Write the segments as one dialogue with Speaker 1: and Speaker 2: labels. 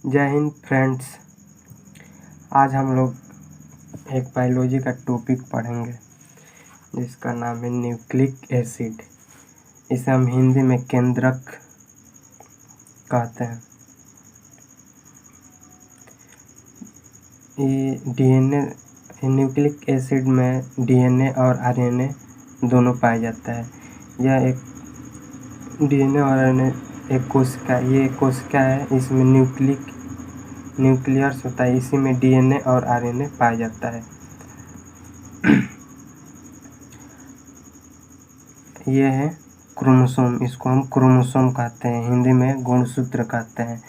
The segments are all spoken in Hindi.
Speaker 1: जय हिंद फ्रेंड्स। आज हम लोग एक बायोलॉजी का टॉपिक पढ़ेंगे जिसका नाम है न्यूक्लिक एसिड। इसे हम हिंदी में केंद्रक कहते हैं। ये डीएनए न्यूक्लिक एसिड में डीएनए और आरएनए दोनों पाया जाता है। यह एक डीएनए और आरएनए एक कोशिका, ये एक कोशिका है, इसमें न्यूक्लियस होता है, इसी में डीएनए और आरएनए पाया जाता है। ये है क्रोमोसोम, इसको हम क्रोमोसोम कहते हैं, हिंदी में गुणसूत्र कहते हैं।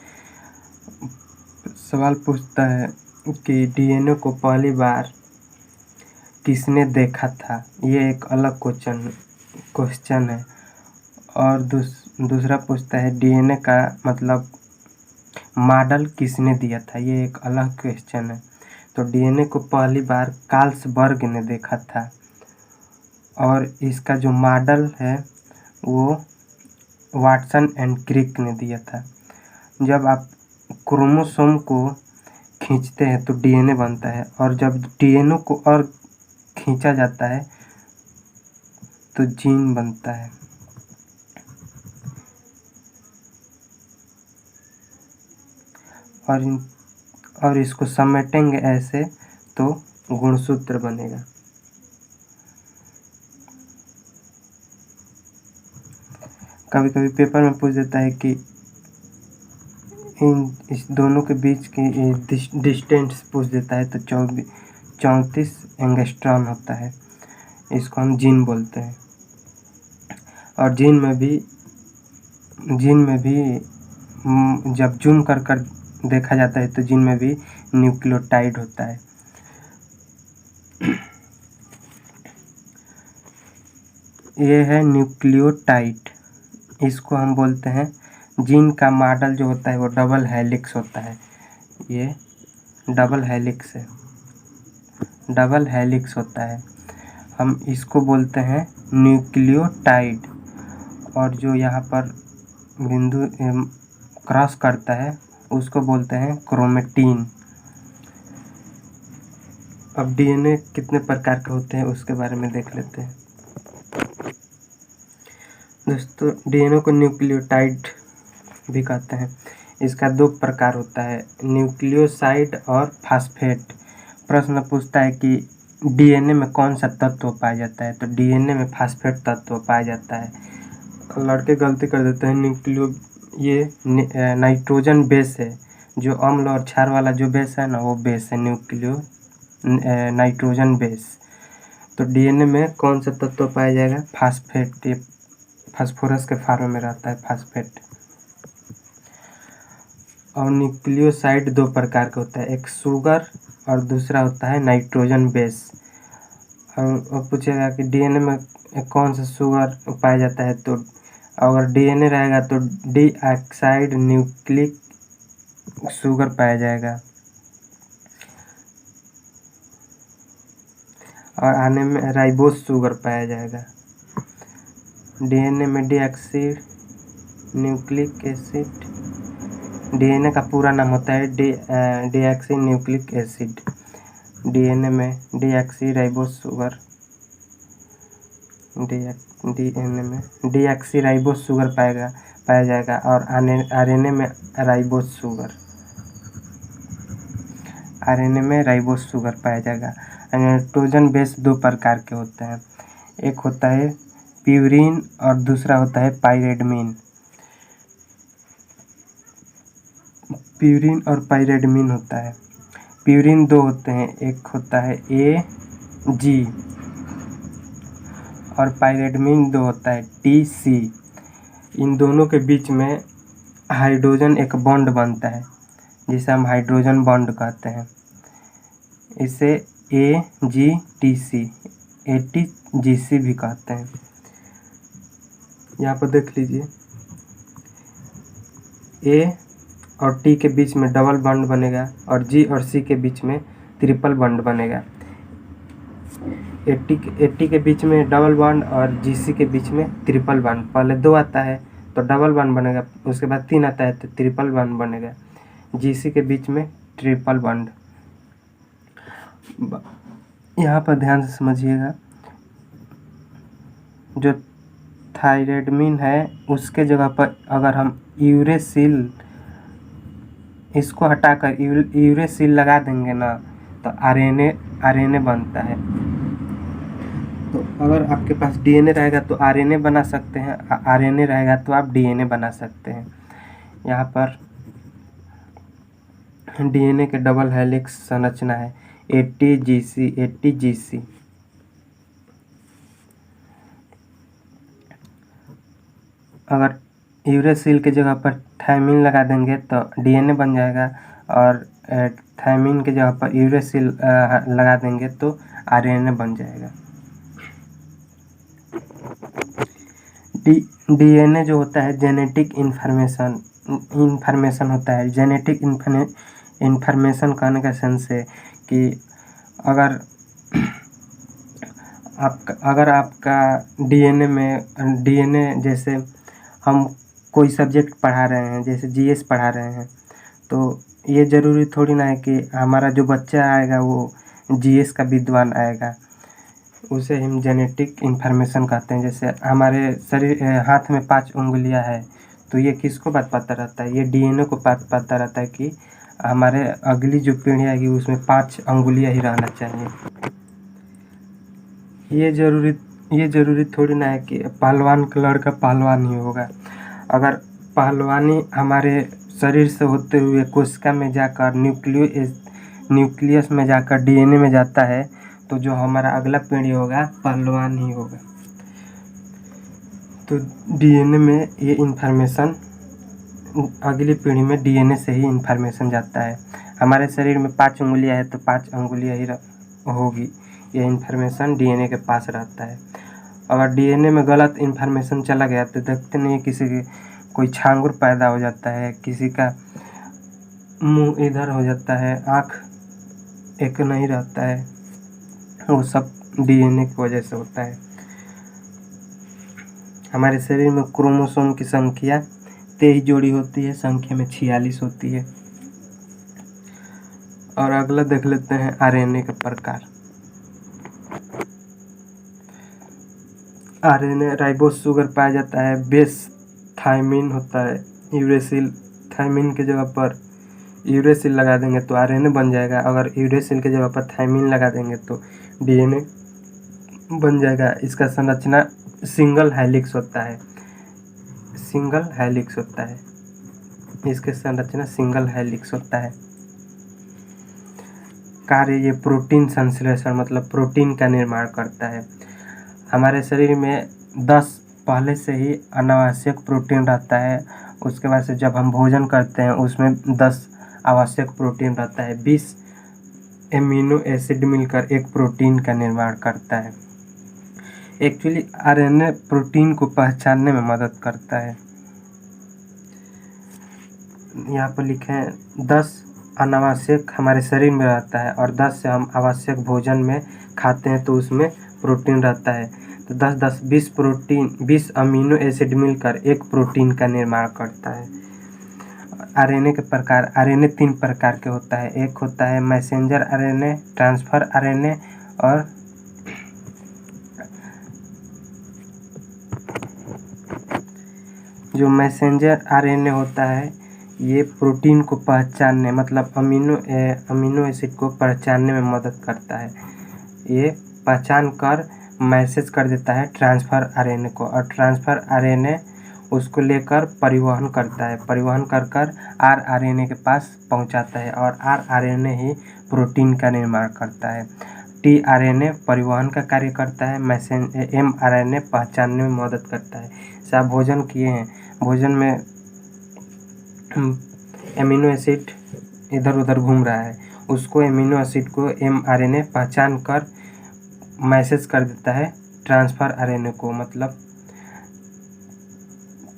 Speaker 1: सवाल पूछता है कि डीएनए को पहली बार किसने देखा था। ये एक अलग क्वेश्चन है। और दूसरा पूछता है डीएनए का मतलब मॉडल किसने दिया था। ये एक अलग क्वेश्चन है। तो डीएनए को पहली बार कार्लसबर्ग ने देखा था और इसका जो मॉडल है वो वाटसन एंड क्रिक ने दिया था। जब आप क्रोमोसोम को खींचते हैं तो डीएनए बनता है, और जब डीएनए को और खींचा जाता है तो जीन बनता है। और इसको समेटेंगे ऐसे तो गुणसूत्र बनेगा। कभी कभी पेपर में पूछ देता है कि इस दोनों के बीच की डिस्टेंस पूछ देता है, तो 34 एंगस्ट्रॉम होता है। इसको हम जीन बोलते हैं। और जीन में भी जब जूम कर देखा जाता है तो जीन में भी न्यूक्लियोटाइड होता है। ये है न्यूक्लियोटाइड, इसको हम बोलते हैं। जीन का मॉडल जो होता है वो डबल हेलिक्स होता है। ये डबल हेलिक्स होता है। हम इसको बोलते हैं न्यूक्लियोटाइड। और जो यहाँ पर बिंदु क्रॉस करता है उसको बोलते हैं क्रोमेटिन। अब डीएनए कितने प्रकार के होते हैं उसके बारे में देख लेते हैं। दोस्तों, डीएनए को न्यूक्लियोटाइड भी कहते हैं। इसका 2 प्रकार होता है, न्यूक्लियोसाइड और फास्फेट। प्रश्न पूछता है कि डीएनए में कौन सा तत्व पाया जाता है, तो डीएनए में फास्फेट तत्व पाया जाता है। लड़के गलती कर देते हैं। ये नाइट्रोजन बेस है, जो अम्ल और क्षार वाला जो बेस है ना, वो बेस है नाइट्रोजन बेस। तो डीएनए में कौन सा तत्व पाया जाएगा? फास्फेट। ये फास्फोरस के फॉर्म में रहता है फास्फेट। और न्यूक्लियोसाइड 2 प्रकार का होता है, एक शुगर और दूसरा होता है नाइट्रोजन बेस। और पूछेगा कि डीएनए में कौन सा शुगर पाया जाता है, तो अगर डीएनए रहेगा तो डीऑक्साइड न्यूक्लिक शुगर पाया जाएगा। और आने में राइबोस शुगर पाया जाएगा। डीएनए में डीऑक्सी न्यूक्लिक एसिड, डीएनए का पूरा नाम होता है डीऑक्सी न्यूक्लिक एसिड। डीएनए में डीऑक्सी राइबोस शुगर, डीएनए में डीऑक्सी राइबोस शुगर पाया जाएगा। और आरएनए में राइबोस शुगर पाया जाएगा। नाइट्रोजन बेस 2 प्रकार के होते हैं, एक होता है प्यूरिन और दूसरा होता है पाइरिडमीन। प्यूरिन और पाइरिडमीन होता है। प्यूरिन 2 होते हैं, एक होता है AG और पाइरिडमीन 2 होता है TC। इन दोनों के बीच में हाइड्रोजन एक बॉन्ड बनता है जिसे हम हाइड्रोजन बॉन्ड कहते हैं। इसे AGTC ATGC भी कहते हैं। यहाँ पर देख लीजिए, A और T के बीच में डबल बॉन्ड बनेगा और G और C के बीच में ट्रिपल बॉन्ड बनेगा। AT के बीच में डबल बॉन्ड और GC के बीच में ट्रिपल बॉन्ड। पहले 2 आता है तो डबल बॉन्ड बनेगा, उसके बाद 3 आता है तो ट्रिपल बॉन्ड बनेगा। GC के बीच में ट्रिपल बॉन्ड। यहाँ पर ध्यान से समझिएगा, जो थायराइडमिन है उसके जगह पर अगर हम यूरेसिल, इसको हटाकर यूरेसिल लगा देंगे ना, तो आरएनए बनता है। तो अगर आपके पास डीएनए रहेगा तो आरएनए बना सकते हैं, आरएनए रहेगा तो आप डीएनए बना सकते हैं। यहाँ पर डीएनए के डबल हेलिक्स संरचना है 80 GC। अगर यूरेसिल के जगह पर थायमिन लगा देंगे तो डीएनए बन जाएगा, और थायमिन के जगह पर यूरेसिल लगा देंगे तो आरएनए बन जाएगा। डीएनए जो होता है जेनेटिक इन्फॉर्मेशन होता है। जेनेटिक इन्फॉर्मेशन कहने का सेंस है कि अगर आपका डीएनए जैसे हम कोई सब्जेक्ट पढ़ा रहे हैं, जैसे जीएस पढ़ा रहे हैं, तो ये ज़रूरी थोड़ी ना है कि हमारा जो बच्चा आएगा वो जीएस का विद्वान आएगा। उसे हम जेनेटिक इन्फॉर्मेशन कहते हैं। जैसे हमारे शरीर हाथ में 5 उंगलियां है, तो ये किसको बात पता रहता है? ये डीएनए को पता रहता है कि हमारे अगली जो पीढ़ी आएगी उसमें 5 अंगुलियां ही रहना चाहिए। ये ज़रूरी थोड़ी ना है कि पहलवान का लड़का पहलवान ही होगा। अगर पहलवानी हमारे शरीर से होते हुए कोशिका में जाकर न्यूक्लियस में जाकर डीएनए में जाता है, तो जो हमारा अगला पीढ़ी होगा पहलवान ही होगा। तो डीएनए में ये इन्फॉर्मेशन अगली पीढ़ी में डीएनए से ही इन्फॉर्मेशन जाता है। हमारे शरीर में 5 उंगलियां है तो 5 उंगलियां ही होगी। ये इन्फॉर्मेशन डीएनए के पास रहता है। अगर डीएनए में गलत इन्फॉर्मेशन चला गया तो देखते नहीं, किसी के कोई छांगुर पैदा हो जाता है, किसी का मुंह इधर हो जाता है, आँख एक नहीं रहता है, वो सब डीएनए की वजह से होता है। हमारे शरीर में क्रोमोसोम की संख्या 23 जोड़ी होती है, संख्या में 46 होती है। और अगला देख लेते हैं आरएनए के प्रकार। आरएनए राइबोस शुगर पाया जाता है, बेस थायमिन होता है, यूरेसिल, थायमिन के जगह पर यूरेसिल लगा देंगे तो आरएनए बन जाएगा। अगर यूरेसिल के जगह पर थायमिन लगा देंगे तो डीएनए बन जाएगा। इसका संरचना सिंगल हेलिक्स होता है, इसके संरचना सिंगल हेलिक्स होता है। कार्य, ये प्रोटीन संश्लेषण मतलब प्रोटीन का निर्माण करता है। हमारे शरीर में 10 पहले से ही अनावश्यक प्रोटीन रहता है, उसके बाद से जब हम भोजन करते हैं उसमें 10 आवश्यक प्रोटीन रहता है। 20 एमिनो एसिड मिलकर एक प्रोटीन का निर्माण करता है। एक्चुअली आरएनए प्रोटीन को पहचानने में मदद करता है। यहाँ पर लिखे हैं 10 अनावश्यक हमारे शरीर में रहता है और 10 से हम आवश्यक भोजन में खाते हैं तो उसमें प्रोटीन रहता है। तो 10 20 अमीनो एसिड मिलकर एक प्रोटीन का निर्माण करता है। आरएनए के प्रकार, आरएनए 3 प्रकार के होता है। एक होता है मैसेंजर आरएनए, ट्रांसफर आरएनए और जो मैसेंजर आरएनए होता है ये प्रोटीन को पहचानने मतलब अमीनो एसिड को पहचानने में मदद करता है। ये पहचान कर मैसेज कर देता है ट्रांसफर आरएनए को, और ट्रांसफर आरएनए उसको लेकर परिवहन करता है, परिवहन कर आरआरएनए के पास पहुंचाता है और आरआरएनए ही प्रोटीन का निर्माण करता है। टीआरएनए परिवहन का कार्य करता है, एमआरएनए पहचानने में मदद करता है। जैसे आप भोजन किए हैं, भोजन में एमिनो एसिड इधर उधर घूम रहा है, उसको एमिनो एसिड को एमआरएनए पहचान कर मैसेज कर देता है ट्रांसफर आरएनए को, मतलब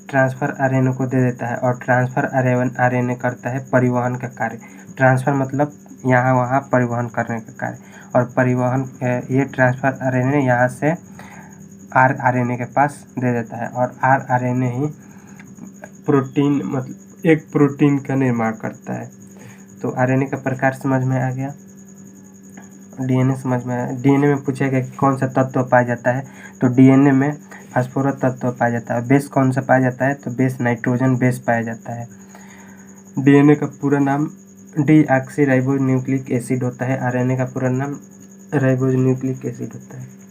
Speaker 1: ट्रांसफर आरएनए को दे देता है और ट्रांसफर आरएनए करता है परिवहन का कार्य। ट्रांसफर मतलब यहाँ वहाँ परिवहन करने का कार्य, और परिवहन ये ट्रांसफर आरएनए यहाँ से आरआरएनए के पास दे देता है और आरआरएनए ही प्रोटीन मतलब एक प्रोटीन का निर्माण करता है। तो आरएनए का प्रकार समझ में आ गया, डीएनए समझ में आया। डीएनए में पूछा गया कि कौन सा तत्व पाया जाता है, तो डीएनए में फास्फोरस तत्व पाया जाता है। बेस कौन सा पाया जाता है, तो बेस नाइट्रोजन बेस पाया जाता है। डीएनए का पूरा नाम डीऑक्सी राइबो न्यूक्लिक एसिड होता है। आरएनए का पूरा नाम राइबो न्यूक्लिक एसिड होता है।